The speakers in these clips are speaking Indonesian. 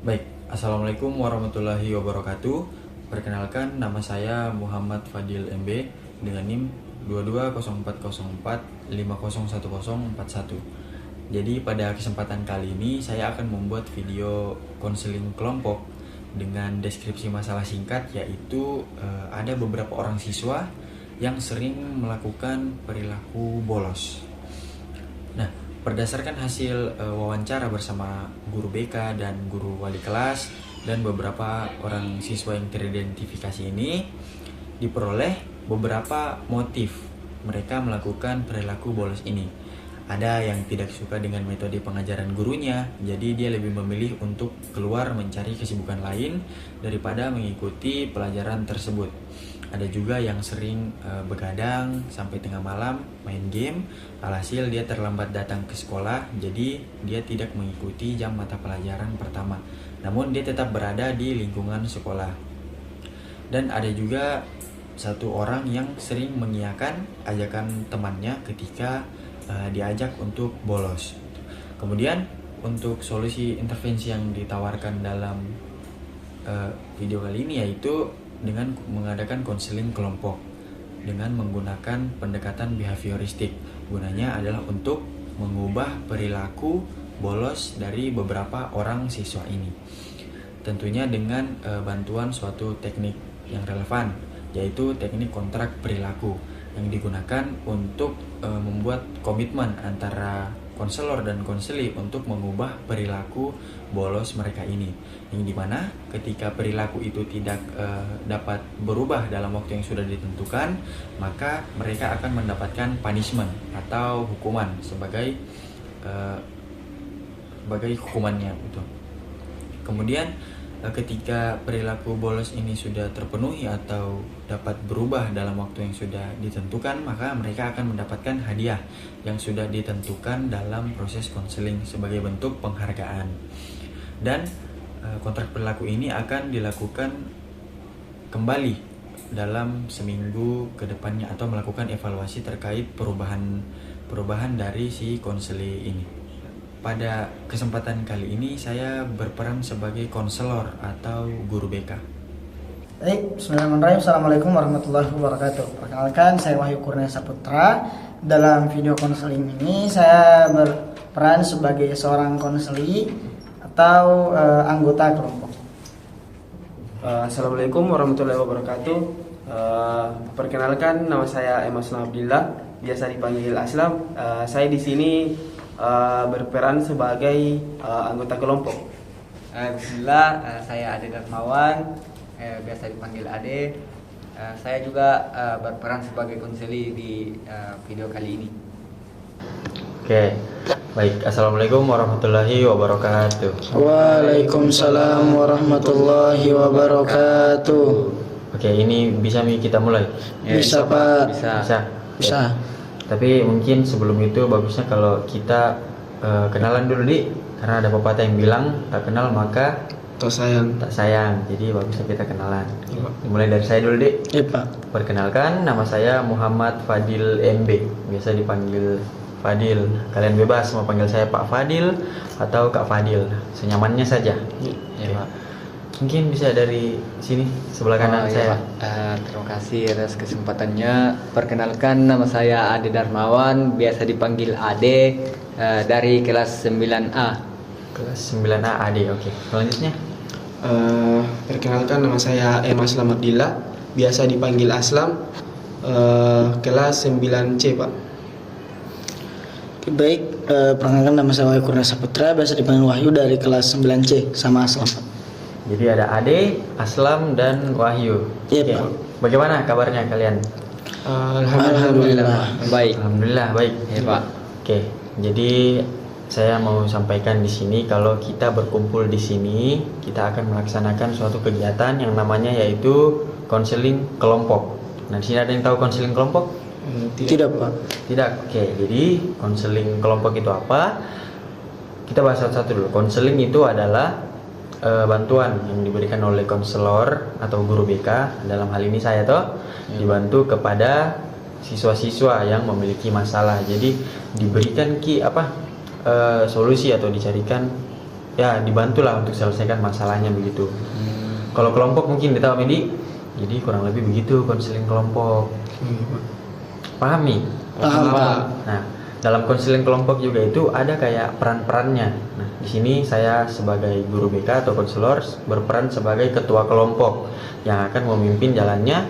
Baik, Assalamualaikum warahmatullahi wabarakatuh. Perkenalkan, nama saya Muhammad Fadil MB dengan NIM 220404501041. Jadi pada kesempatan kali ini saya akan membuat video konseling kelompok dengan deskripsi masalah singkat, yaitu ada beberapa orang siswa yang sering melakukan perilaku bolos. Nah, berdasarkan hasil wawancara bersama guru BK dan guru wali kelas dan beberapa orang siswa yang teridentifikasi ini, diperoleh beberapa motif mereka melakukan perilaku bolos ini. Ada yang tidak suka dengan metode pengajaran gurunya, jadi dia lebih memilih untuk keluar mencari kesibukan lain daripada mengikuti pelajaran tersebut. Ada juga yang sering begadang sampai tengah malam main game, alhasil dia terlambat datang ke sekolah, jadi dia tidak mengikuti jam mata pelajaran pertama, namun dia tetap berada di lingkungan sekolah. Dan ada juga satu orang yang sering mengiyakan ajakan temannya ketika diajak untuk bolos. Kemudian untuk solusi intervensi yang ditawarkan dalam video kali ini yaitu dengan mengadakan konseling kelompok dengan menggunakan pendekatan behavioristik. Gunanya adalah untuk mengubah perilaku bolos dari beberapa orang siswa ini. Tentunya dengan bantuan suatu teknik yang relevan, yaitu teknik kontrak perilaku yang digunakan untuk membuat komitmen antara konselor dan konseli untuk mengubah perilaku bolos mereka ini, yang dimana ketika perilaku itu tidak dapat berubah dalam waktu yang sudah ditentukan, maka mereka akan mendapatkan punishment atau hukuman sebagai hukumannya gitu. Kemudian ketika perilaku bolos ini sudah terpenuhi atau dapat berubah dalam waktu yang sudah ditentukan, maka mereka akan mendapatkan hadiah yang sudah ditentukan dalam proses konseling sebagai bentuk penghargaan. Dan kontrak perilaku ini akan dilakukan kembali dalam seminggu ke depannya atau melakukan evaluasi terkait perubahan dari si konseli ini. Pada kesempatan kali ini saya berperan sebagai konselor atau guru BK. Baik, bismillahirrahmanirrahim. Assalamualaikum warahmatullahi wabarakatuh. Perkenalkan, saya Wahyu Kurnia Saputra. Dalam video konseling ini saya berperan sebagai seorang konseli atau anggota kelompok. Assalamualaikum warahmatullahi wabarakatuh. Perkenalkan, nama saya Aslam Abdillah, biasa dipanggil Aslam. Saya di sini berperan sebagai anggota kelompok. Bismillah, saya Ade Darmawan, biasa dipanggil Ade. Saya juga berperan sebagai konseli di video kali ini. Oke, baik. Assalamualaikum warahmatullahi wabarakatuh. Waalaikumsalam warahmatullahi wabarakatuh. Oke, ini bisa kita mulai? Bisa, Pak. Bisa. Tapi mungkin sebelum itu bagusnya kalau kita kenalan dulu, Dik. Karena ada pepatah yang bilang tak kenal maka Tak sayang. tak sayang. Jadi bagusnya kita kenalan. Mulai dari saya dulu, Dik. Iya, Pak. Perkenalkan, nama saya Muhammad Fadil MB. Biasa dipanggil Fadil. Kalian bebas mau panggil saya Pak Fadil atau Kak Fadil. Senyamannya saja. Ya, Pak. Mungkin bisa dari sini sebelah kanan saya. Pak. Terima kasih atas kesempatannya. Perkenalkan, nama saya Ade Darmawan, biasa dipanggil Ade, dari kelas 9A. Kelas 9A AD. Oke. Selanjutnya. Perkenalkan, nama saya Aslam Abdillah, biasa dipanggil Aslam, kelas 9C, Pak. Baik, perkenalkan, nama saya Wahyu Kurnia Saputra, biasa dipanggil Wahyu, dari kelas 9C sama Aslam. Jadi ada Ade, Aslam, dan Wahyu. Iya, Oke. Pak. Bagaimana kabarnya kalian? Alhamdulillah. Baik. Alhamdulillah baik. Ya, Pak. Oke. Jadi saya mau sampaikan di sini kalau kita berkumpul di sini, kita akan melaksanakan suatu kegiatan yang namanya yaitu konseling kelompok. Nah, di sini ada yang tahu konseling kelompok? Tidak, Pak. Tidak. Oke. Jadi konseling kelompok itu apa? Kita bahas satu-satu dulu. Konseling itu adalah bantuan yang diberikan oleh konselor atau guru BK, dalam hal ini saya dibantu kepada siswa-siswa yang memiliki masalah. Jadi diberikan solusi atau dicarikan ya dibantulah untuk selesaikan masalahnya begitu. Kalau kelompok mungkin ditahu Medi, jadi kurang lebih begitu konseling kelompok. Paham nih? Paham, Pak. Nah, dalam konseling kelompok juga itu ada kayak peran-perannya. Nah, di sini saya sebagai guru BK atau konselor berperan sebagai ketua kelompok yang akan memimpin jalannya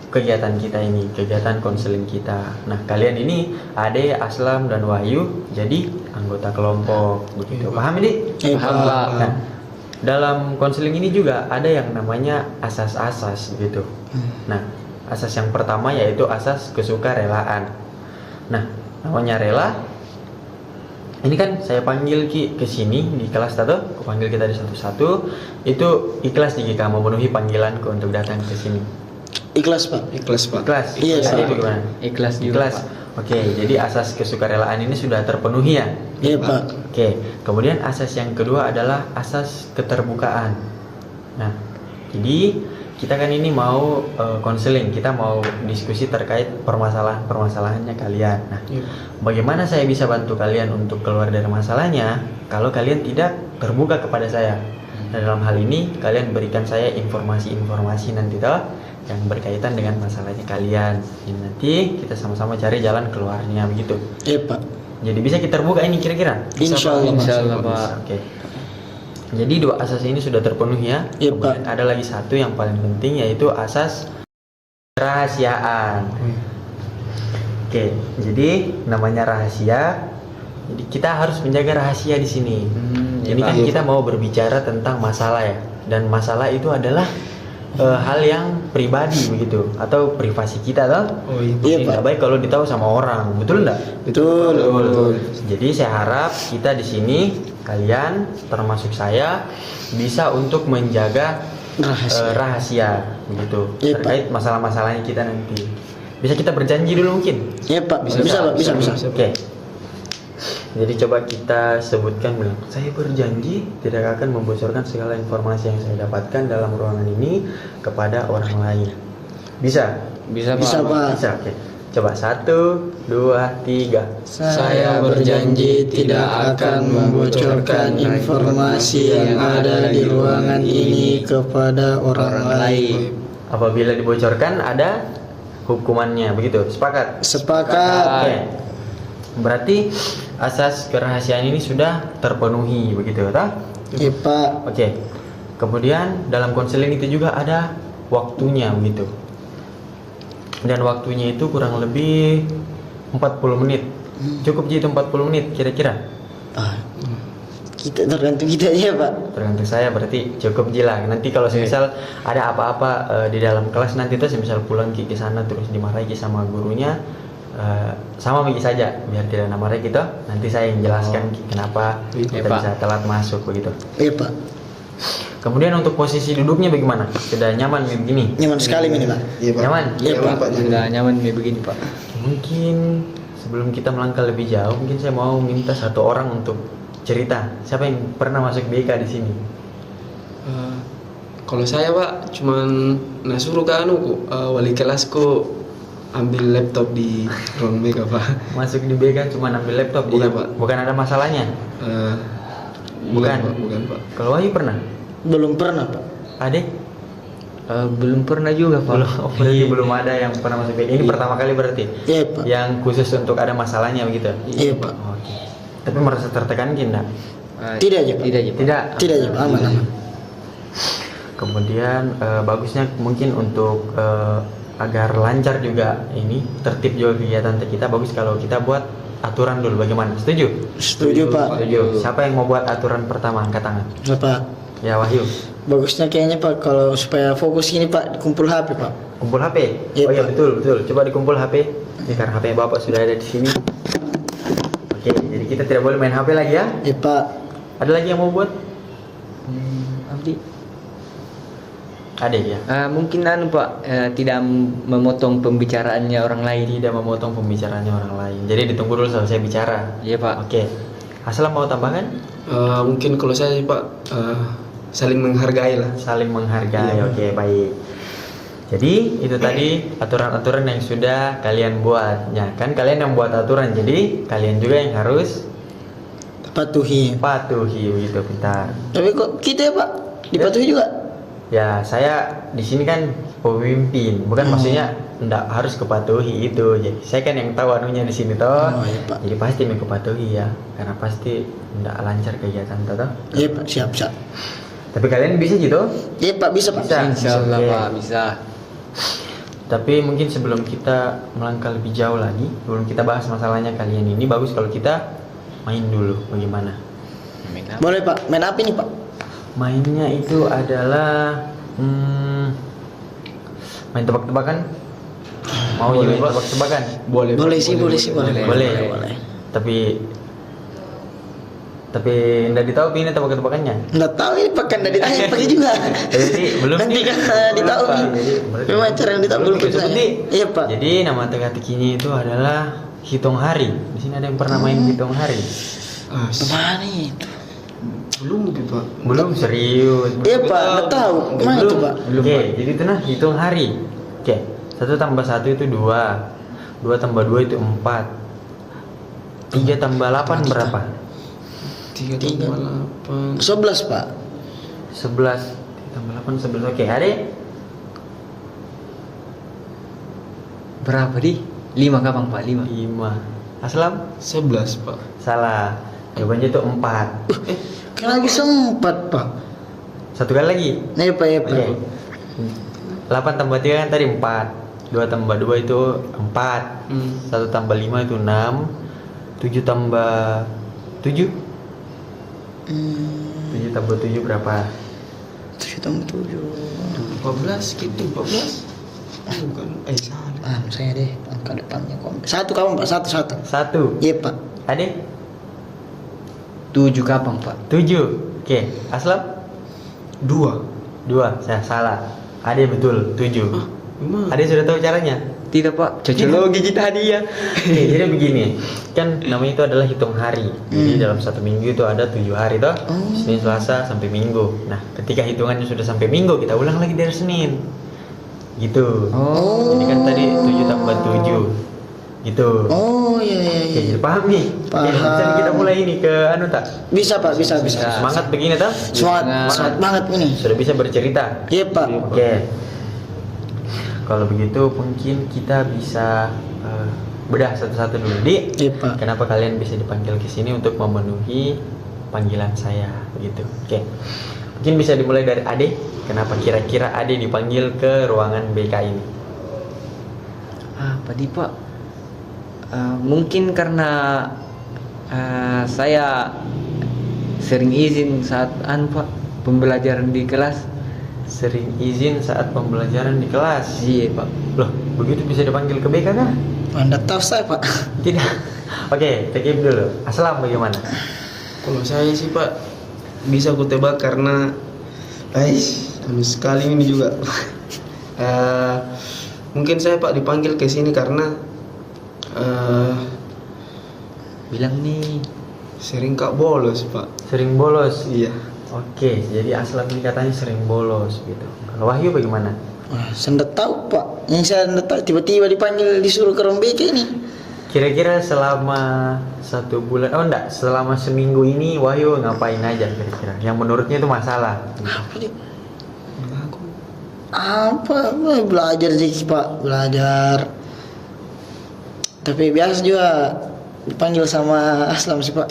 kegiatan kita ini, kegiatan konseling kita. Nah, kalian ini Ade, Aslam, dan Wahyu jadi anggota kelompok begitu. Paham ini? Paham, Pak. Nah, dalam konseling ini juga ada yang namanya asas-asas gitu. Nah, asas yang pertama yaitu asas kesukarelaan. Nah, namanya rela. Ini kan saya panggil Ki ke sini di kelas satu, aku panggil kita di satu-satu. Itu ikhlas nih kamu memenuhi panggilanku untuk datang ke sini. Ikhlas, Pak. Ikhlas Pak. Ikhlas. Iya, Jadi Pak. itu gimana? Ikhlas juga, Ikhlas. Pak. Oke, jadi asas kesukarelaan ini sudah terpenuhi ya. Iya, Pak. Oke, kemudian asas yang kedua adalah asas keterbukaan. Nah, jadi kita kan ini mau konseling, kita mau diskusi terkait permasalahannya kalian. Nah, bagaimana saya bisa bantu kalian untuk keluar dari masalahnya kalau kalian tidak terbuka kepada saya? Nah, dalam hal ini kalian berikan saya informasi-informasi nanti toh yang berkaitan dengan masalahnya kalian. Jadi nanti kita sama-sama cari jalan keluarnya begitu. Iya, Pak. Jadi bisa kita terbuka ini kira-kira? Insya Allah, Pak. Insya Allah, Pak. Oke. Jadi dua asas ini sudah terpenuhi ya. Iya, Kemudian Pak. ada lagi satu yang paling penting yaitu asas kerahasiaan. Oke, jadi namanya rahasia. Jadi kita harus menjaga rahasia di sini. Iya, Ini Pak. kan kita mau berbicara tentang masalah ya. Dan masalah itu adalah hal yang pribadi begitu atau privasi kita toh. Oh iya. Iya, Jadi Pak. nggak baik kalau ditahu sama orang, betul nggak? Betul. Jadi saya harap kita di sini kalian termasuk saya bisa untuk menjaga rahasia begitu Iya, Pak. terkait masalah-masalahnya kita nanti. Bisa kita berjanji dulu mungkin? Iya, Pak. Bisa, Pak. Bisa. Oke. Jadi coba kita sebutkan bilang, saya berjanji tidak akan membocorkan segala informasi yang saya dapatkan dalam ruangan ini kepada orang lain. Bisa? Bisa, Pak. Bisa, Pak. Bisa, oke. Coba 1, 2, 3. Saya berjanji tidak akan membocorkan informasi yang ada di ruangan ini kepada orang lain. Apabila dibocorkan ada hukumannya, begitu. Sepakat? Sepakat. Oke. Berarti asas kerahasiaan ini sudah terpenuhi, begitu toh? Iya, Pak. Oke. Kemudian dalam konseling itu juga ada waktunya begitu. Dan waktunya itu kurang lebih 40 menit. Cukup gitu 40 menit kira-kira. Ah, kita tergantung kita aja, Pak. Tergantung saya berarti cukup jila. Nanti kalau semisal ada apa-apa di dalam kelas nanti tuh semisal pulang ke sana terus dimarahi sama gurunya, sama Miki saja biar tidak namarahi kita. Nanti saya yang jelaskan kenapa kita Pak. bisa telat masuk begitu. Iya, Pak. Kemudian untuk posisi duduknya bagaimana? Sudah nyaman begini? Nyaman sekali ini, Pak. Iya Pak. Nyaman? Iya, Pak. Sudah nyaman nih begini, Pak. Mungkin sebelum kita melangkah lebih jauh, mungkin saya mau minta satu orang untuk cerita. Siapa yang pernah masuk BK di sini? Kalau saya Pak, cuman suruh ke wali kelasku ambil laptop di ruang BK Pak. Masuk di BK cuma ambil laptop, Iya, bukan, Pak. bukan ada masalahnya. Bukan Pak, bukan Pak. Kalau Wahyu pernah? Belum pernah, Pak. Adik? Belum pernah juga, Pak. Berarti belum ada yang pernah masuk BK. Ini pertama kali berarti? Iya, Pak. Yang khusus untuk ada masalahnya begitu? Iya, Pak. Oke. Tapi merasa tertekan tidak? Tidak aja, Pak. Tidak aja, Pak. Tidak? Tidak aja, Pak. Aman. Kemudian bagusnya mungkin untuk agar lancar juga ini tertib juga kegiatan kita, bagus kalau kita buat aturan dulu. Bagaimana? Setuju? Setuju, Pak. Setuju. Siapa yang mau buat aturan pertama? Angkat tangan. Pak. Ya, Wahyu. Bagusnya kayaknya, Pak, kalau supaya fokus ini, Pak, kumpul HP, Pak. Kumpul HP. Iya, Oh iya, Pak. betul. Coba dikumpul HP. Ini karena HP Bapak sudah ada di sini. Oke, jadi kita tidak boleh main HP lagi ya. Iya, Pak. Ada lagi yang mau buat? Abdi. Ada ya. Mungkin Pak, tidak memotong pembicaraannya orang lain. Tidak memotong pembicaraannya orang lain. Jadi ditunggu dulu selesai bicara. Iya, Pak. Oke. Aslam mau tambahkan? Mungkin kalau saya Pak saling menghargai lah. Saling menghargai. Iya. Oke, baik. Jadi itu tadi aturan-aturan yang sudah kalian buat. Ya kan kalian yang buat aturan, jadi kalian juga yang harus Patuhi. Patuhi begitu, pintar. Tapi kok kita ya Pak dipatuhi juga? Ya, saya di sini kan pemimpin, bukan maksudnya enggak harus kepatuhi itu. Jadi saya kan yang tahu anunya di sini toh. Oh, iya, Pak. Jadi pasti mau kepatuhi ya, karena pasti enggak lancar kegiatan toh. Iya Pak, siap. Tapi kalian bisa gitu? Iya Pak, bisa Pak. Bisa. Insyaallah Oke. Pak bisa. Tapi mungkin sebelum kita melangkah lebih jauh lagi, sebelum kita bahas masalahnya kalian ini, bagus kalau kita main dulu. Bagaimana? Boleh Pak, main apa nih Pak? Mainnya itu adalah main tebak-tebakan. Mau juga main tebak-tebakan? Boleh. Boleh sih. Boleh. Tapi enggak ditahu ini tebak-tebakannya. Nggak tahu ini Pak, kan dari tanya pakai juga. Jadi belum Nanti kan ditahu Pak. nih. Jadi Memang cara yang ditahu belum kita. seperti Iya Pak. Jadi nama teka-tekinya itu adalah hitung hari. Di sini ada yang pernah main hitung hari? Mana itu? Belum gitu Pak. Belum, serius. Iya Pak, nggak tahu. Mana itu Pak? Oke, jadi itu nah hitung hari. Oke, 1 tambah 1 itu 2. 2 tambah 2 itu 4. 3 tambah 8 berapa? 3 tambah 8. 11 Pak. 11. 3 tambah 8 11. Oke, Ade. Berapa di? 5 kapan Pak? 5. 5. Aslam? 11 Pak. Salah. Jawabannya itu 4. Kan lagi sempat Pak. Satu kali lagi. Iya Pak, iya Pak. Oke. 8 tambah 3 kan tadi 4. 2 tambah 2 itu 4. 1 tambah 5 itu 6. 7 tambah 7. 7 tambah 7 berapa? 7 tambah 7. 14 gitu, 14. Bukan, salah. Saya deh angka depannya kok. 1 kapan Pak? 1. 1. Iya Pak. Ade? 7 kapan Pak? 7. Oke, Aslam? 2. 2. Saya salah. Ade betul, 7. Memang. Ade sudah tahu caranya? Tidak Pak, cocologi kita tadi ya. Oke, jadi begini. Kan namanya itu adalah hitung hari. Jadi dalam satu minggu itu ada 7 hari toh. Senin, Selasa sampai Minggu. Nah, ketika hitungannya sudah sampai Minggu, kita ulang lagi dari Senin. Gitu. Oh. Jadi kan tadi 7 tambah 7. Gitu. Oh iya. Oke, jadi paham nih. Oke, Paham. bisa kita mulai ini ke anu tak? Bisa Pak, bisa. Semangat begini tak? Semangat banget ini. Sudah bisa bercerita. Iya Pak. Oke. Kalau begitu mungkin kita bisa bedah satu-satu dulu. Di, Iya Pak. kenapa kalian bisa dipanggil ke sini untuk memenuhi panggilan saya begitu. Oke. Mungkin bisa dimulai dari Ade. Kenapa kira-kira Ade dipanggil ke ruangan BK ini? Apa di Pak? Mungkin karena saya sering izin saat Pak pembelajaran di kelas. Sering izin saat pembelajaran di kelas. Iya Pak. Loh, begitu bisa dipanggil ke BK kah? Anda tahu saya Pak. Tidak. Oke, take dulu. Aslam bagaimana? Kalau saya sih Pak, bisa aku tebak karena halus sekali ini juga. Mungkin saya Pak dipanggil ke sini karena Bilang nih. sering Kak bolos Pak. Sering bolos. Iya. Oke, jadi Aslam ini katanya sering bolos gitu. Kalau Wahyu bagaimana? Wah, saya nggak tahu Pak. Yang saya nggak tahu tiba-tiba dipanggil disuruh ke ruang BK ini. Kira-kira selama 1 bulan, selama seminggu ini Wahyu ngapain aja kira-kira? Yang menurutnya itu masalah. Apa nih? Apa? Belajar sih Pak, belajar. Tapi biasa juga dipanggil sama Aslam sih Pak.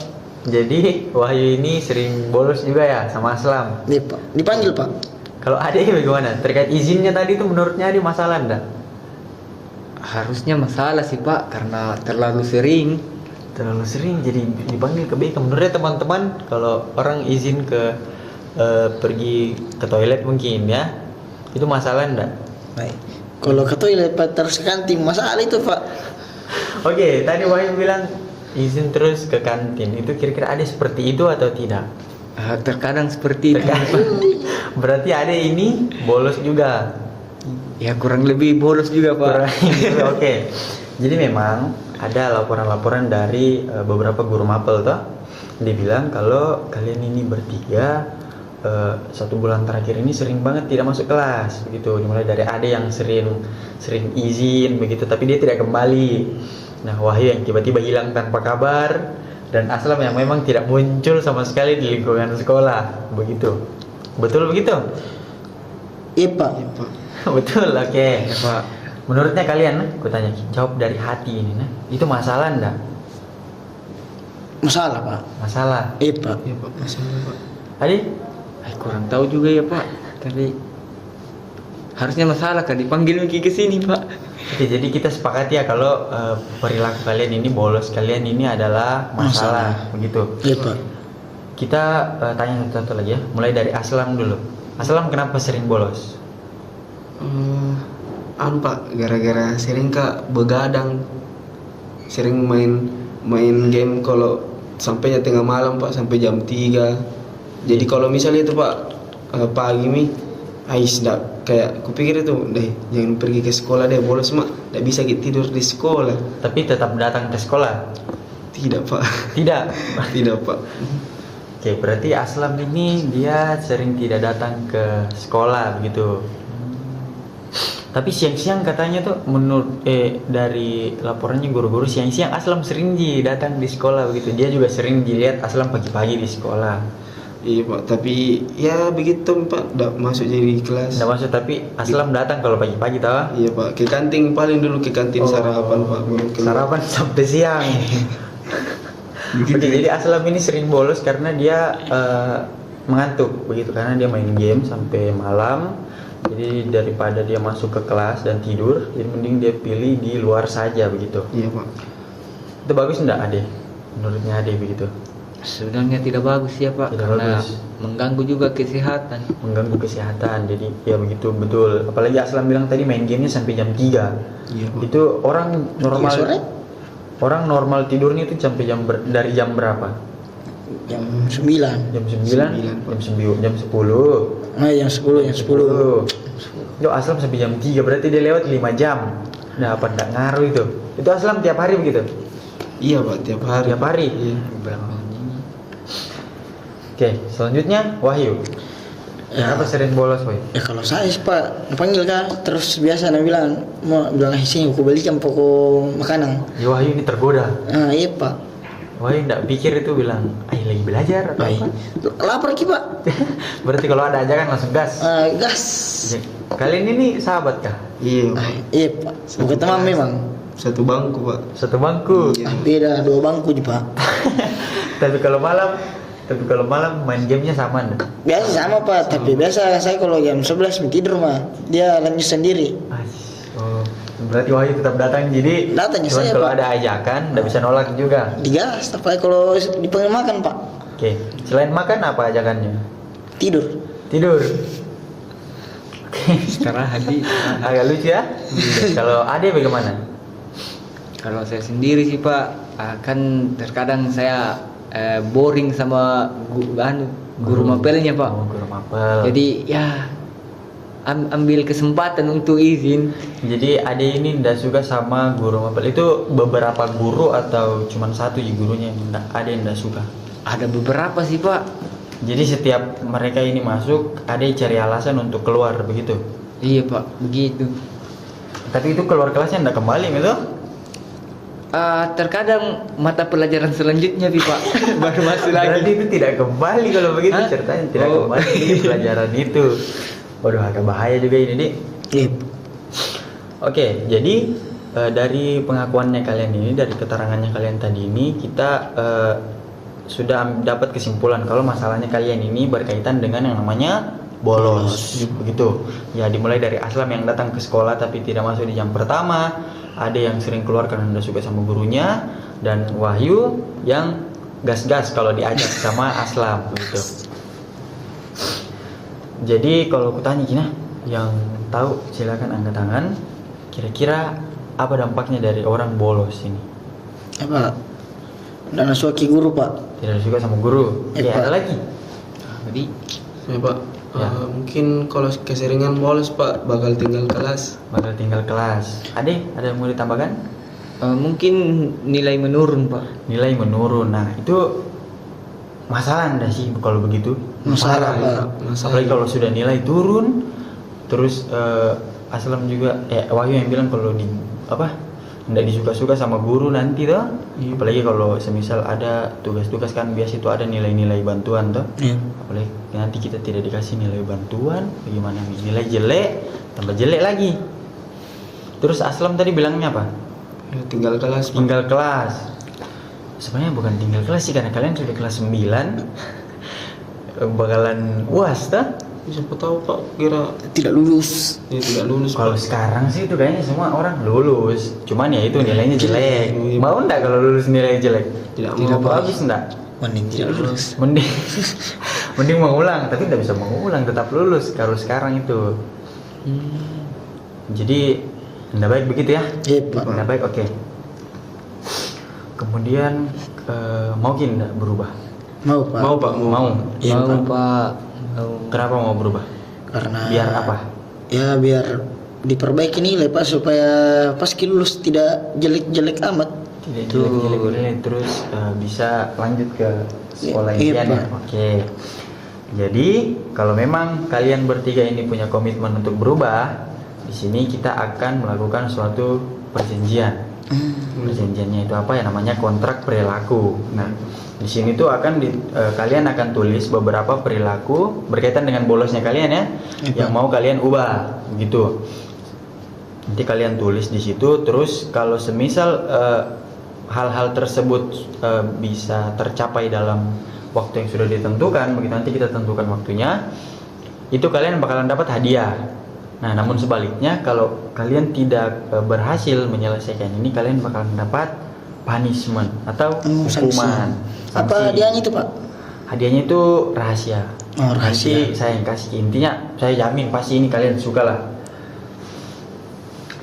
Jadi Wahyu ini sering bolos juga ya sama Aslam. Iya Pak. Dipanggil Pak. Kalau Ade bagaimana? Terkait izinnya tadi itu menurutnya Ade masalah enggak? Harusnya masalah sih Pak karena terlalu sering. Terlalu sering jadi dipanggil ke BK. Menurutnya teman-teman kalau orang izin ke pergi ke toilet mungkin ya, itu masalah enggak? Baik. Kalau ke toilet Pak terus ke kantin masalah itu Pak. Oke, tadi Wahyu bilang izin terus ke kantin. Itu kira-kira Ade seperti itu atau tidak? Terkadang seperti itu. Berarti Ade ini bolos juga. Ya kurang lebih bolos juga Pak. Oke. Jadi memang ada laporan-laporan dari beberapa guru mapel toh. Dibilang kalau kalian ini bertiga 1 bulan terakhir ini sering banget tidak masuk kelas begitu. Dimulai dari Ade yang sering izin begitu tapi dia tidak kembali. Nah, Wahyu yang tiba-tiba hilang tanpa kabar. dan Aslam yang memang tidak muncul sama sekali di lingkungan sekolah, begitu. Betul begitu? Iya Pak. Betul, oke. Ya, Pak. Menurutnya kalian, aku tanya, jawab dari hati ini, nah, itu masalah enggak? Masalah Pak. Masalah. Iya Pak. Iya, Pak. Masalah, Pak. Adi? Kurang tahu juga ya Pak, tapi harusnya masalah kan dipanggil Miki ke sini Pak. Oke, jadi kita sepakati ya kalau perilaku kalian ini, bolos kalian ini adalah masalah, begitu. Iya Pak. Kita tanya satu-satu lagi ya, mulai dari Aslam dulu. Aslam kenapa sering bolos? Pak, gara-gara sering Kak begadang, sering main game kalau sampainya tengah malam Pak, sampai jam 3. Jadi kalau misalnya itu Pak pagi nih, ais dak kayak kupikir itu deh jangan pergi ke sekolah deh, bolos mak, dak bisa tidur di sekolah. Tapi tetap datang ke sekolah? Tidak Pak. Tidak. Tidak Pak. Oke, berarti Aslam ini dia sering tidak datang ke sekolah begitu. Tapi siang-siang katanya tuh menurut dari laporannya guru-guru siang-siang Aslam sering datang di sekolah begitu. Dia juga sering dilihat Aslam pagi-pagi di sekolah. Iya Pak, tapi ya begitu Pak, dak masuk jadi kelas. Nggak masuk, tapi Aslam datang kalau pagi-pagi tahu? Iya Pak, ke kantin paling dulu ke kantin sarapan Pak. Baru keluar. Sarapan sampai siang. Oke, jadi Aslam ini sering bolos karena dia mengantuk begitu, karena dia main game sampai malam. Jadi daripada dia masuk ke kelas dan tidur, jadi mending dia pilih di luar saja begitu. Iya Pak. Itu bagus enggak Ade? Menurutnya Ade begitu? Sebenarnya tidak bagus ya Pak, Tidak karena bagus. mengganggu juga kesehatan. Mengganggu kesehatan. Jadi ya begitu, betul. Apalagi Aslam bilang tadi main gamenya sampai jam 3. Iya Pak. Itu orang normal. sore? Orang normal tidurnya itu sampai dari jam berapa? Jam 9. Jam 9, Sembilan, jam 10. Nah, jam 10, jam 10. Yo, Aslam sampai jam 3, berarti dia lewat 5 jam. Nah, apa enggak ngaruh itu? Itu Aslam tiap hari begitu? Iya Pak, tiap hari. Tiap hari? Iya. Berapa? Oke, selanjutnya Wahyu. Kenapa sering bolos, Wahyu? Ya kalau saya sih Pak, panggil Kak, terus biasa dia bilang, mau bilang sini aku belikan pokok makanan. Ya, Wahyu ini tergoda. Nah, iya Pak. Wahyu enggak pikir itu bilang, lagi belajar atau Baik. apa? Lapar Ki Pak. Berarti kalau ada ajakan langsung gas. Gas. Kalian ini sahabat kah? Iya Pak. Iya Pak. Bukan teman memang. Satu bangku Pak. Satu bangku. Beda 2 bangku ji Pak. Tapi kalau malam main gamenya sama enggak? Biasa sama Pak, tapi biasa saya kalau jam 11 mau tidur mah, dia lanjut sendiri. Oh, berarti Wahyu tetap datang, jadi Datang ya cuman saya, kalau Pak. ada ajakan enggak bisa nolak juga. Digas, tapi kalau dipanggil makan Pak, Oke, selain makan apa ajakannya? tidur. Tidur. Oke, Sekarang Hadi. agak lucu ya. Kalau Ade bagaimana? Kalau saya sendiri sih Pak, kan terkadang saya boring sama guru mapelnya Pak. Oh, guru mapel. Jadi ya ambil kesempatan untuk izin. Jadi Ade ini ndak suka sama guru mapel. Itu beberapa guru atau cuman satu ya gurunya yang Ade ndak suka? Ada beberapa sih Pak. Jadi setiap mereka ini masuk, Ade cari alasan untuk keluar begitu. Iya Pak, begitu. Tapi itu keluar kelasnya ndak kembali gitu? Terkadang mata pelajaran selanjutnya Pak baru masuk lagi. Berarti itu tidak kembali kalau begitu. Hah? Ceritanya tidak Oh. kembali di pelajaran itu. Waduh, agak bahaya juga ini, Dik. Iya. Oke, jadi dari pengakuannya kalian ini, dari keterangannya kalian tadi ini, kita sudah dapat kesimpulan kalau masalahnya kalian ini berkaitan dengan yang namanya bolos, begitu. Ya, dimulai dari Aslam yang datang ke sekolah tapi tidak masuk di jam pertama, ada yang sering keluar karena udah suka sama gurunya, dan Wahyu yang gas-gas kalau diajak sama Aslam, begitu. Jadi kalau aku tanya Gina, yang tahu silakan angkat tangan. Kira-kira apa dampaknya dari orang bolos ini? Apa? Dan suaki guru Pak. Tidak suka sama guru. Pak. Ada lagi? Jadi Ya Pak. Ya. Mungkin kalau keseringan bolos Pak bakal tinggal kelas. Bakal tinggal kelas. Ade, ada yang mau ditambahkan? mungkin nilai menurun Pak. Nilai menurun. Nah, itu masalah enggak sih kalau begitu? Masalah, Pak. Masalah. Apalagi kalau sudah nilai turun, terus Aslam juga Wahyu yang bilang kalau di nggak disuka-suka sama guru nanti toh. Iya. Apalagi kalau semisal ada tugas-tugas kan biasa itu ada nilai-nilai bantuan toh. Iya. Apalagi nanti kita tidak dikasih nilai bantuan, bagaimana nilai jelek, tambah jelek lagi. Terus Aslam tadi bilangnya apa? Ya, tinggal kelas Pak. Tinggal kelas. Sebenarnya bukan tinggal kelas sih, karena kalian sudah kelas 9 bakalan UAS toh. Siapa tahu Pak kira Tidak lulus. ya tidak lulus Kalau Pak. sekarang sih itu kayaknya semua orang lulus. Cuman ya itu nilainya jelek. Iya. Mau enggak kalau lulus nilai jelek? Tidak Tidak mau Pak. bagus enggak? Mending tidak lulus. Mending mending mengulang, tapi tidak bisa mengulang, tetap lulus kalau sekarang itu. Jadi enggak baik begitu ya? Iya Pak. Enggak baik, oke. Kemudian mau enggak berubah? Mau Pak. Mau Pak, mau. Mau. Iya Mau, Pak. Pak. Mau. Kenapa mau berubah? Karena Biar apa? Ya biar diperbaiki nilai Pak supaya pas lulus tidak jelek-jelek amat. Tidak jelek-jelek nilai, terus bisa lanjut ke sekolah Iya, impian ya. Pak. Oke. Jadi kalau memang kalian bertiga ini punya komitmen untuk berubah, di sini kita akan melakukan suatu perjanjian. Perjanjiannya itu apa ya, namanya kontrak perilaku. Nah, di sini tuh kalian akan tulis beberapa perilaku berkaitan dengan bolosnya kalian ya, yang mau kalian ubah, gitu. Nanti kalian tulis di situ. Terus kalau semisal hal-hal tersebut bisa tercapai dalam waktu yang sudah ditentukan, begitu nanti kita tentukan waktunya, itu kalian bakalan dapat hadiah. Nah, namun sebaliknya kalau kalian tidak berhasil menyelesaikan ini, kalian bakalan dapat punishment atau hukuman. Apa Sanksi. hadiahnya itu Pak? Hadiahnya itu rahasia. Oh, rahasia. Nanti saya yang kasih. Intinya saya jamin pasti ini kalian suka lah.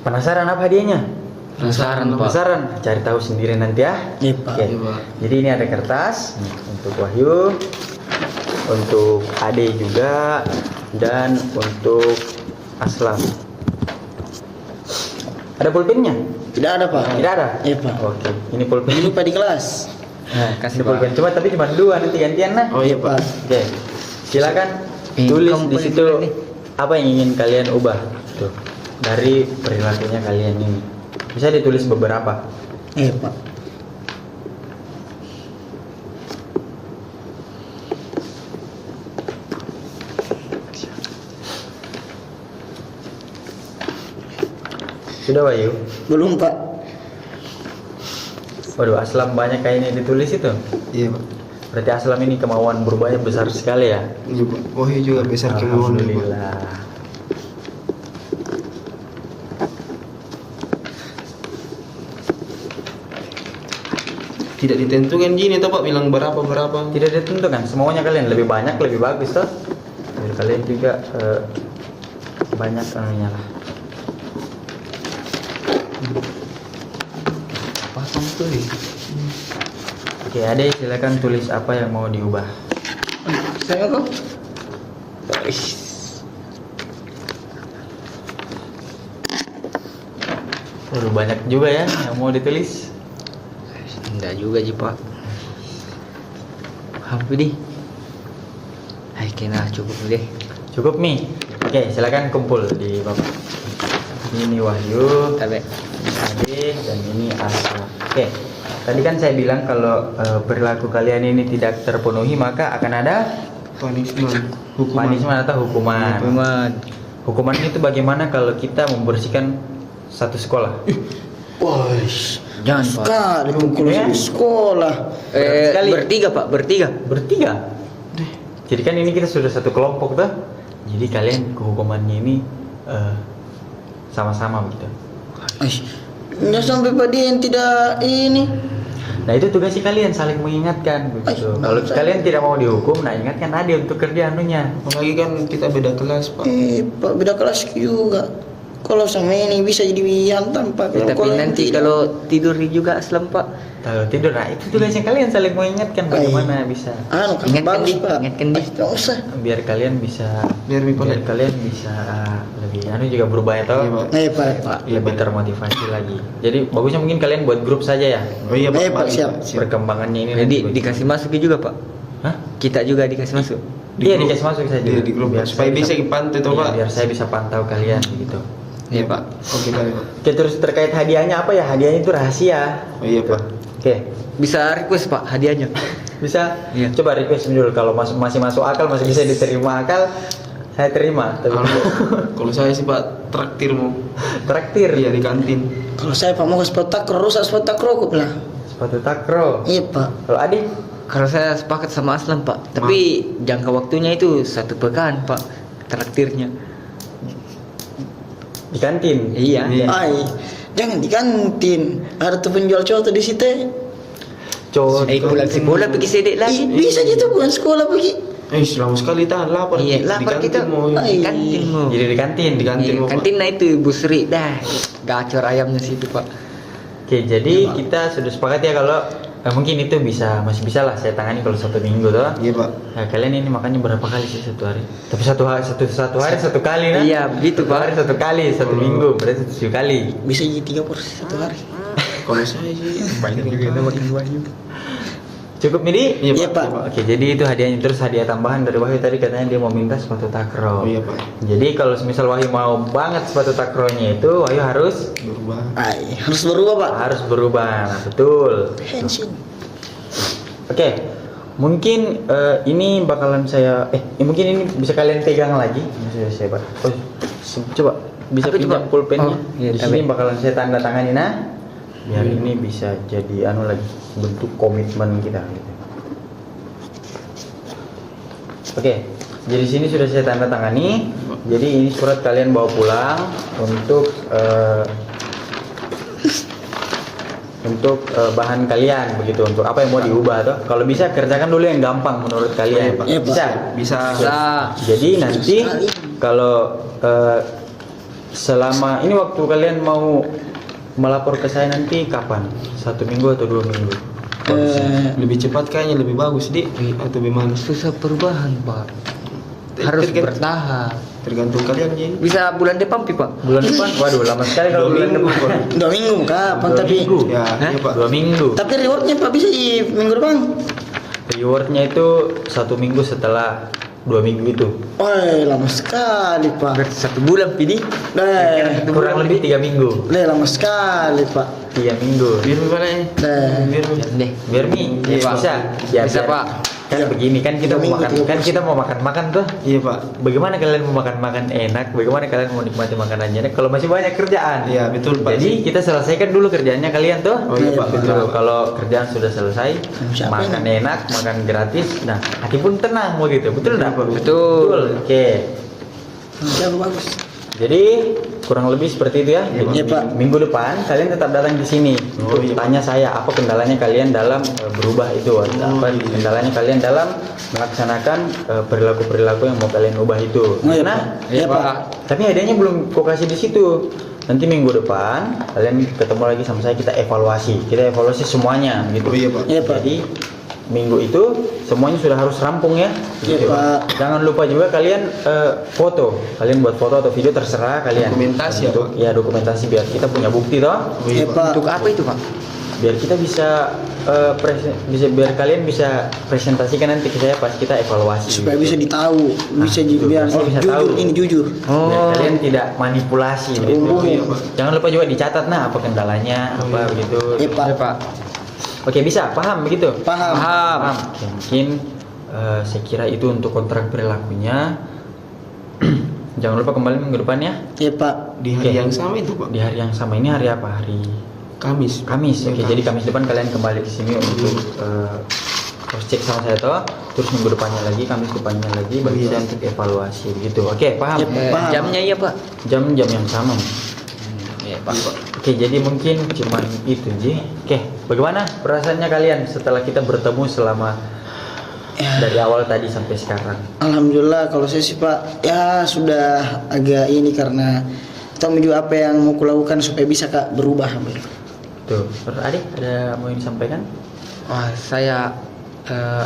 Penasaran apa hadiahnya? Penasaran, Pak. Penasaran? Cari tahu sendiri nanti ya. Iya Pak. Oke. Iya, Pak. Jadi ini ada kertas nih, untuk Wahyu, untuk Ade juga, dan untuk Aslam. Ada pulpennya? Tidak ada Pak. Tidak ada? Iya Pak. Oke, ini pulpen. Ini lupa di kelas. Nah, Kasih, ini pulpen. Cuma tapi cuma dua, nanti gantian nah. Oh iya Pak. Oke, silakan Eh, tulis kamu di boleh situ tulis nih. apa yang ingin kalian ubah tuh dari perilakunya kalian ini. Bisa ditulis beberapa. Iya Pak. Sudah Wahyu? Belum Pak. Waduh, Aslam banyak kayaknya yang ditulis itu. Iya Pak. Berarti Aslam ini kemauan berubahnya besar sekali ya. Iya Pak. Wahyu juga besar kemauan Pak. Alhamdulillah. Tidak ditentukan gini toh Pak, bilang berapa. Tidak ditentukan, semuanya kalian lebih banyak lebih bagus toh. Biar kalian juga banyak anunya lah. Pasang tulis. Oke, Ade silakan tulis apa yang mau diubah. Saya kok. Waduh, banyak juga ya yang mau ditulis. Enggak juga sih, Pak. Hampir deh. Hai, kena cukup deh. Cukup nih. Oke, silakan kumpul di Bapak. Ini Wahyu, Tapi ini Ade, dan ini Aslam. Oke. Tadi kan saya bilang kalau perilaku kalian ini tidak terpenuhi maka akan ada Punishment. Hukuman. punishment atau hukuman. Hukuman. Hukuman itu bagaimana kalau kita membersihkan satu sekolah? Wah, Jangan, Pak. sekali pukul Ya. di sekolah. Sekali. Bertiga, Pak, bertiga. Bertiga. Jadi kan ini kita sudah satu kelompok tuh. Jadi kalian kehukumannya ini sama-sama begitu. Nggak sampai Pak dia yang tidak ini. Nah itu tugasnya kalian saling mengingatkan begitu. Kalau kalian tidak mau dihukum, nah ingatkan Ade untuk kerja anunya. Apalagi kan kita beda kelas Pak. Pak beda kelas juga. Kalau sama ini bisa jadi hantam Pak. Tapi Kalau yang nanti tidak- kalau tidur juga Aslam, Pak. Kalau tidur, nah itu tugasnya kalian saling mengingatkan bagaimana bisa kan Ingatkan bagus di, Pak. ingatkan di. Nggak usah. biar kalian bisa Biar kalian bisa lebih anu juga berubah ya toh. Iya, Pak. Pak. Lebih termotivasi lagi. Jadi bagusnya mungkin kalian buat grup saja ya. Oh iya Pak. Pak, siap. Perkembangannya ini Jadi nanti dikasih masuk juga, Pak. Hah? Kita juga dikasih masuk. Iya grup. dikasih masuk saja. Iya, di grup. Supaya saya bisa dipantau toh, iya, Pak. biar saya bisa pantau kalian gitu. Iya Pak. Oke kali Pak. Oke, terus terkait hadiahnya apa ya? Hadiahnya itu rahasia. Oh iya Pak. Oke, Bisa request Pak hadiahnya. bisa. Iya. Coba request dulu kalau masih masuk akal, masih bisa diterima akal, saya terima. Tapi Kalau saya sih Pak traktir mau. traktir. Iya di kantin. Kalau saya Pak mau ke spot takraw, rusak spot takraw aku bilang. Sepatu takraw. Iya Pak. Kalau Adi Kalau saya sepakat sama Aslam Pak, tapi jangka waktunya itu 1 pekan Pak traktirnya. di kantin. Iya. Ay, jangan di kantin. Ada tuh penjual cowok tuh di situ. Cowok. Pulang sekolah pergi sedek lagi. Bisa gitu bukan sekolah pergi. Selama sekali tahan lapar. Iya, Di lapar kantin kita. mau. Di kantin mau. Jadi di kantin. Di kantin Iya, mau. Pak. kantin nah itu busri dah. Gacor ayamnya situ Pak. Oke, jadi kita sudah sepakat ya kalau mungkin itu masih bisa lah saya tangani kalau 1 minggu tuh. Iya Pak. Nah, kalian ini makannya berapa kali sih 1 hari? Tapi satu hari 1 kali nah? Iya, begitu, Satu Pak. hari 1 kali, 1 minggu berarti 7 kali. Bisa jadi 3 porsi 1 hari. Kalau saya sih Banyak juga makin Wahyu. Cukup Midi? Iya, Pak. Oke, jadi itu hadiahnya. Terus hadiah tambahan dari Wahyu tadi katanya dia mau minta sepatu takraw. Oh iya Pak. Jadi kalau semisal Wahyu mau banget sepatu takrownya itu, Wahyu harus Berubah. Ay, harus berubah Pak. berubah. Nah, betul. Henshin. Oke, mungkin ini bakalan saya mungkin ini bisa kalian pegang lagi. Saya coba bisa Apa itu, pinjam Pak? pulpennya. Oh, iya, Di sini tapi- bakalan saya tanda tangani biar ini bisa jadi lagi bentuk komitmen kita. Gitu. Oke, jadi sini sudah saya tanda tangani. Jadi ini surat kalian bawa pulang untuk bahan kalian begitu, untuk apa yang mau diubah tuh. Kalau bisa kerjakan dulu yang gampang menurut kalian. Iya, Pak. Bisa. Bisa. Jadi nanti kalau selama ini waktu kalian mau melapor ke saya nanti kapan? 1 minggu atau 2 minggu? Lebih cepat kayaknya lebih bagus di atau gimana? Susah perubahan Pak. Harus bertahan. Tergantung kalian Ji. Bisa bulan depan Pak. Bulan depan? Waduh, lama sekali kalau 2 bulan minggu, depan. Pak. 2 minggu kapan 2 tapi minggu. Ya, Hah? iya Pak. 2 minggu. tapi rewardnya Pak bisa di minggu depan. Rewardnya itu 1 minggu setelah 2 minggu itu. Lama sekali Pak. Berarti 1 bulan Pidi. Kurang lebih 3 minggu. Lama sekali Pak. 3 minggu. Biar gimana ya? Dah. Deh. Biar mie Iya, Pak. bisa. Ya, Bisa, biar- Pak. Kan begini kan kita mau makan, kan kita mau makan tuh. Iya Pak. Bagaimana kalian mau makan enak? Bagaimana kalian mau nikmati makanannya enak? Kalau masih banyak kerjaan. Iya, betul, Pak. Jadi kita selesaikan dulu kerjaannya kalian tuh. Oh iya Pak. Betul. Kalau kerjaan sudah selesai, Siapa makan enak, makan gratis. Nah, hati pun tenang mau gitu. Betul enggak? Betul. Oke. Jauh bagus. Jadi kurang lebih seperti itu ya. Jadi, Iya, Pak. Minggu depan kalian tetap datang di sini untuk iya. tanya saya apa kendalanya kalian dalam berubah itu, apa iya. kendalanya kalian dalam melaksanakan perilaku-perilaku yang mau kalian ubah itu. Oh, iya, Nah, Pak. Iya, Pak. tapi hadiahnya belum kau kasih di situ. Nanti minggu depan kalian ketemu lagi sama saya, kita evaluasi semuanya gitu. Oh, iya, Pak. Iya, Pak. Jadi minggu itu semuanya sudah harus rampung ya. Iya, Gitu. Pak. Jangan lupa juga kalian foto. Kalian buat foto atau video terserah kalian. Dokumentasi ya, Untuk Pak? ya dokumentasi biar kita punya bukti toh. Iya Pak. Untuk apa itu Pak? Biar kita bisa biar kalian bisa presentasikan nanti ke saya pas kita evaluasi. Supaya gitu. bisa ditahu, bisa betul. biar Pasti bisa jujur, tahu. ini jujur. Biar kalian tidak manipulasi gitu. Oh, iya, Pak. Jangan lupa juga dicatat apa kendalanya, apa begitu. Iya Pak. Iya, Pak. Oke, bisa paham begitu? Paham. Paham. Oke, mungkin saya kira itu untuk kontrak perilakunya. Jangan lupa kembali minggu depan ya. Iya Pak. Di hari Oke. yang sama itu Pak. Di hari yang sama ini hari apa? Hari Kamis. Kamis. Oke, Iya, jadi Kamis depan kalian kembali ke sini untuk cross check sama saya toh. Terus minggu depannya lagi, Kamis depannya lagi bagi Iya. saya untuk evaluasi begitu. Oke, paham? Iya, Paham. Jamnya iya Pak. Jam yang sama. Iya Pak. Oke, jadi mungkin cuma itu Ji. Oke, bagaimana perasaannya kalian setelah kita bertemu selama dari awal tadi sampai sekarang? Alhamdulillah kalau saya sih Pak ya sudah agak ini karena tahu juga apa yang mau kulakukan supaya bisa Kak berubah. Tuh, Adik ada mau yang disampaikan? Wah, saya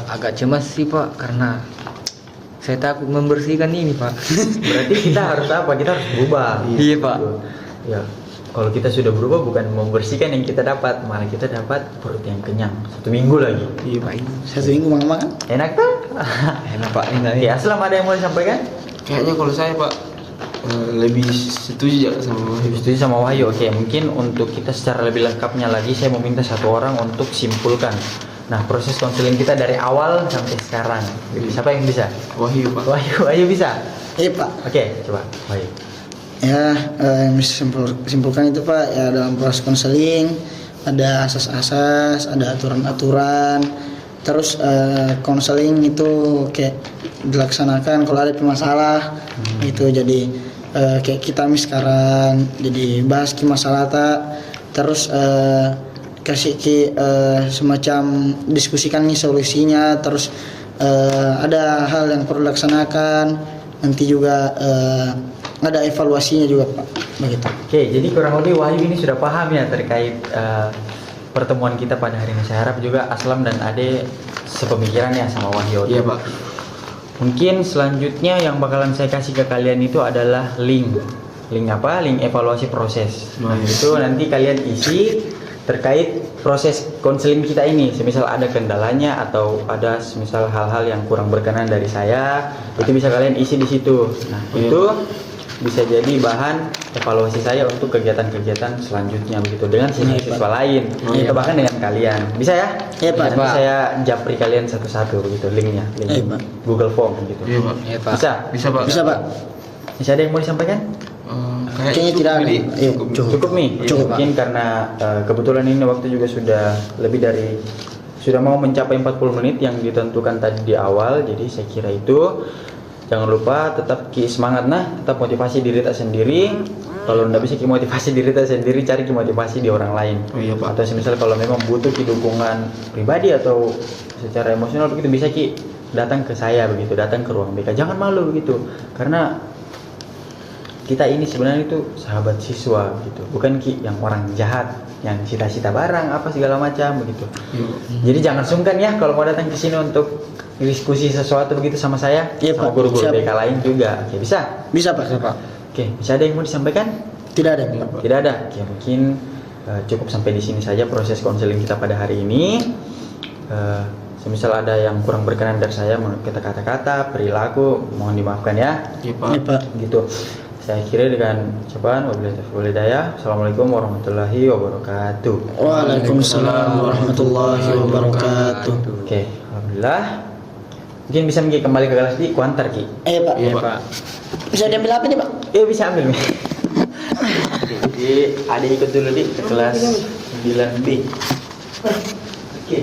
agak cemas sih Pak karena saya takut membersihkan ini Pak. Berarti kita harus apa? Kita harus berubah. Iya, Pak. Ya, kalau kita sudah berubah bukan membersihkan yang kita dapat, malah kita dapat perut yang kenyang 1 minggu lagi. Iya Pak. 1 minggu makan. Enak tuh? Enak Pak, enak. Ya, Aslam ada yang mau disampaikan? Kayaknya kalau saya Pak Lebih setuju ya sama Wahyu. Setuju sama Wahyu. Oke, mungkin untuk kita secara lebih lengkapnya lagi, saya mau minta satu orang untuk simpulkan. Nah, proses konseling kita dari awal sampai sekarang. Jadi, siapa yang bisa? Wahyu Pak. Wahyu bisa. Iya Pak. Oke, coba Wahyu. Ya, yang bisa simpulkan itu Pak, ya dalam proses konseling ada asas-asas, ada aturan-aturan. Terus konseling itu kayak dilaksanakan kalau ada masalah itu jadi kayak kita sekarang jadi bahas ki masalah tak, terus kasih ki semacam diskusikan nih solusinya, terus ada hal yang perlu dilaksanakan, nanti juga ada evaluasinya juga Pak, begitu. Oke, jadi kurang lebih Wahyu ini sudah paham ya terkait pertemuan kita pada hari ini. Saya harap juga Aslam dan Ade sepemikiran ya sama Wahyu. Iya Pak. Mungkin selanjutnya yang bakalan saya kasih ke kalian itu adalah link. Link apa? Link evaluasi proses. Nah, itu nanti kalian isi terkait proses konseling kita ini. Semisal ada kendalanya atau ada semisal hal-hal yang kurang berkenan dari saya, itu bisa kalian isi di situ. Nah, itu bisa jadi bahan evaluasi saya untuk kegiatan-kegiatan selanjutnya begitu dengan siswa lain atau bahkan dengan kalian. Bisa ya? Iya, Pak. Nanti saya japri kalian satu-satu begitu linknya, link Iya, Pak. Google Form gitu. Iya Pak. Iya, Pak. Bisa? Bisa Pak. Bisa Pak. Masih ada yang mau disampaikan? Kayaknya tidak ada. Iya, Cukup nih. Cukup, Pak. Mungkin karena kebetulan ini waktu juga sudah lebih dari sudah mau mencapai 40 menit yang ditentukan tadi di awal. Jadi saya kira itu jangan lupa tetap semangat tetap motivasi diri tak sendiri. Kalau nggak bisa motivasi diri tak sendiri, cari motivasi di orang lain. Oh iya Pak. Atau semisal kalau memang butuh dukungan pribadi atau secara emosional begitu bisa datang ke saya begitu, datang ke ruang BK. Jangan malu begitu. Karena kita ini sebenarnya itu sahabat siswa gitu, bukan yang orang jahat yang cita-cita barang apa segala macam begitu. Jadi jangan sungkan ya kalau mau datang ke sini untuk diskusi sesuatu begitu sama saya, Iya, sama Pak. guru-guru Siap. BK lain juga. Oke, bisa? Bisa Pak. Oke, bisa ada yang mau disampaikan? Tidak ada Pak. Tidak ada. Oke, mungkin cukup sampai di sini saja proses konseling kita pada hari ini. Semisal ada yang kurang berkenan dari saya menurut kata-kata, perilaku, mohon dimaafkan ya. Iya Pak. Iya Pak. Gitu. Saya akhiri dengan ucapan wabillahi taufiq wal hidayah. Assalamualaikum warahmatullahi wabarakatuh. Waalaikumsalam warahmatullahi wabarakatuh. Oke, alhamdulillah. Mungkin bisa kembali ke kelas di kuantar Ki. Iya Pak. Iya Pak. Bisa diambil apa nih Pak? Iya bisa ambil. Jadi ada ikut dulu di kelas 9B. Oke.